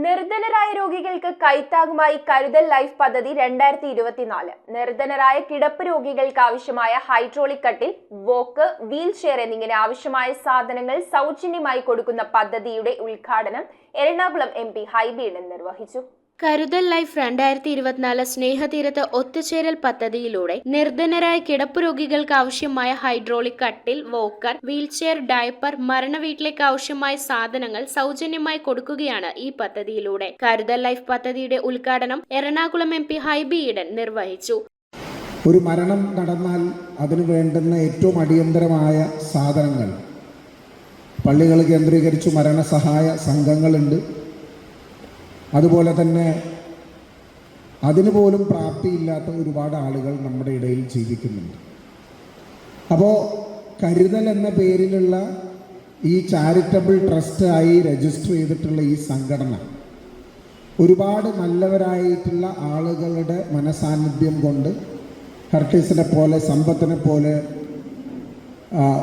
നിർധനരായ രോഗികൾക്ക് കൈത്താങ്ങുമായി കരുതൽ ലൈഫ് പദ്ധതി 2024. നിർധനരായ കിടപ്പ് രോഗികൾക്ക് ആവശ്യമായ ഹൈഡ്രോളിക് കട്ടിൽ, വോക്ക്, വീൽ ചെയർ എന്നിങ്ങനെ ആവശ്യമായ സാധനങ്ങൾ സൗജന്യമായി കൊടുക്കുന്ന പദ്ധതിയുടെ ഉദ്ഘാടനം എറണാകുളം MP ഹൈബി ഈഡൻ നിർവഹിച്ചു. കരുതൽ ലൈഫ് 2024 സ്നേഹതീരത്ത് ഒത്തുചേരൽ പദ്ധതിയിലൂടെ നിർധനരായ കിടപ്പ് രോഗികൾക്ക് ആവശ്യമായ ഹൈഡ്രോളിക് കട്ടിൽ, വോക്കർ, വീൽചെയർ, ഡയപ്പർ, മരണവീട്ടിലേക്ക് ആവശ്യമായ സാധനങ്ങൾ സൗജന്യമായി കൊടുക്കുകയാണ് ഈ പദ്ധതിയിലൂടെ. കരുതൽ ലൈഫ് പദ്ധതിയുടെ ഉദ്ഘാടനം എറണാകുളം MP ഹൈബി ഈഡൻ നിർവഹിച്ചു. ഒരു മരണം നടന്നാൽ അതിനു വേണ്ടുന്ന ഏറ്റവും അടിയന്തരമായ സാധനങ്ങൾ പള്ളികൾ കേന്ദ്രീകരിച്ചു മരണസഹായ സംഘങ്ങളുണ്ട്. അതുപോലെ തന്നെ അതിനു പോലും പ്രാപ്തിയില്ലാത്ത ഒരുപാട് ആളുകൾ നമ്മുടെ ഇടയിൽ ജീവിക്കുന്നുണ്ട്. അപ്പോൾ കരുതൽ എന്ന പേരിലുള്ള ഈ ചാരിറ്റബിൾ ട്രസ്റ്റായി രജിസ്റ്റർ ചെയ്തിട്ടുള്ള ഈ സംഘടന ഒരുപാട് നല്ലവരായിട്ടുള്ള ആളുകളുടെ മനസാന്നിധ്യം കൊണ്ട് ഹർട്ടീസിനെ പോലെ, സമ്പത്തിനെ പോലെ,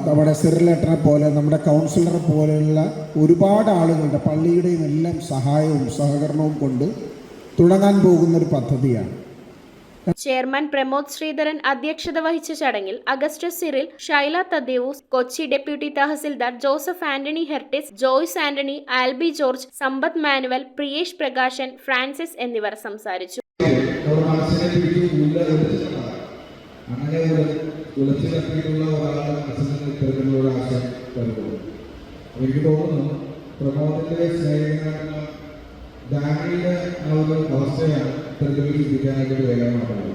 നമ്മുടെ സിറിലേട്ടനെ പോലെ, നമ്മുടെ കൗൺസിലറെ പോലെയുള്ള ഒരുപാട് ആളുകളുടെ പള്ളിയുടെയും എല്ലാം സഹായവും സഹകരണവും കൊണ്ട് തുടങ്ങാൻ പോകുന്നൊരു പദ്ധതിയാണ്. ചെയർമാൻ പ്രമോദ് ശ്രീധരൻ അധ്യക്ഷത വഹിച്ച ചടങ്ങിൽ അഗസ്റ്റസ് സിറിൽ, ഷൈല തദ്ദേവൂസ്, കൊച്ചി ഡെപ്യൂട്ടി തഹസിൽദാർ ജോസഫ് ആന്റണി ഹെർട്ടിസ്, ജോയ്സ് ആന്റണി, ആൽബി ജോർജ്, സമ്പത്ത് മാനുവൽ, പ്രിയേഷ് പ്രകാശൻ, ഫ്രാൻസിസ് എന്നിവർ സംസാരിച്ചു. ഉലച്ചു കത്തിയിട്ടുള്ള ഒരാളുടെ മനസ്സിൽ ഇത്തരത്തിലുള്ള ആശയം വരുന്നത് എനിക്ക് തോന്നുന്നു പ്രമോദത്തിന്റെ സ്നേഹിതനായിട്ടുള്ള ഡാനിയുടെ ആ ഒരു അവസ്ഥയാണ് ഇത്തരത്തിൽ ചിന്തിക്കാനായിട്ട് വേഗമാകുന്നത്.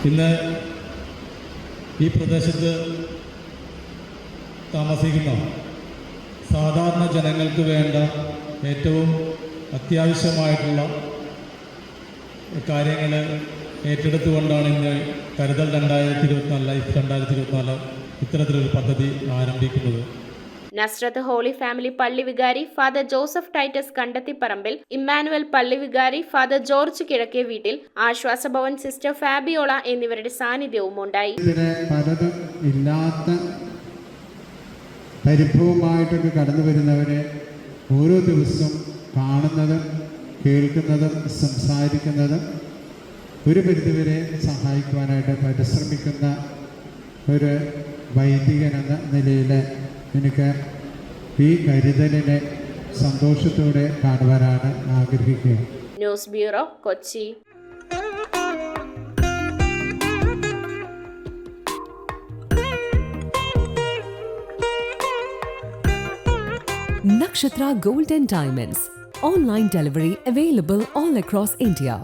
ഇന്ന് ഈ പ്രദേശത്ത് താമസിക്കുന്ന സാധാരണ ജനങ്ങൾക്ക് വേണ്ട ഏറ്റവും അത്യാവശ്യമായിട്ടുള്ള കാര്യങ്ങൾ ഏറ്റെടുത്തുകൊണ്ടാണ് ഇന്ന് കരുതൽ 2024 ലൈഫ് 2024 ഇത്തരത്തിലൊരു പദ്ധതി ആരംഭിക്കുന്നത്. നസ്രത്ത് ഹോളി ഫാമിലി പള്ളി വികാരി father Joseph Titus Kandathiparambil, Emmanuel പള്ളി വികാരി ഫാദർ ജോർജ് കിഴക്കേ വീട്ടിൽ, ആശ്വാസഭവൻ സിസ്റ്റർ ഫാബിയോള എന്നിവരുടെ സാന്നിധ്യവും ഉണ്ടായി. പലതും ഇല്ലാത്ത പരിഭവമായിട്ടൊക്കെ കടന്നു വരുന്നവരെ ഓരോ ദിവസവും കാണുന്നതും കേൾക്കുന്നതും സംസാരിക്കുന്നതും ഒരു പരിധിവരെ സഹായിക്കുവാനായിട്ട് പരിശ്രമിക്കുന്ന ഒരു വൈദികൻ എന്ന നിലയിൽ എനിക്ക് ഈ കരുതലിനെ സന്തോഷത്തോടെ കാണുവാനാണ് ആഗ്രഹിക്കുക. News bureau, Kochi. Nakshatra Gold and Diamonds. Online delivery available all across India.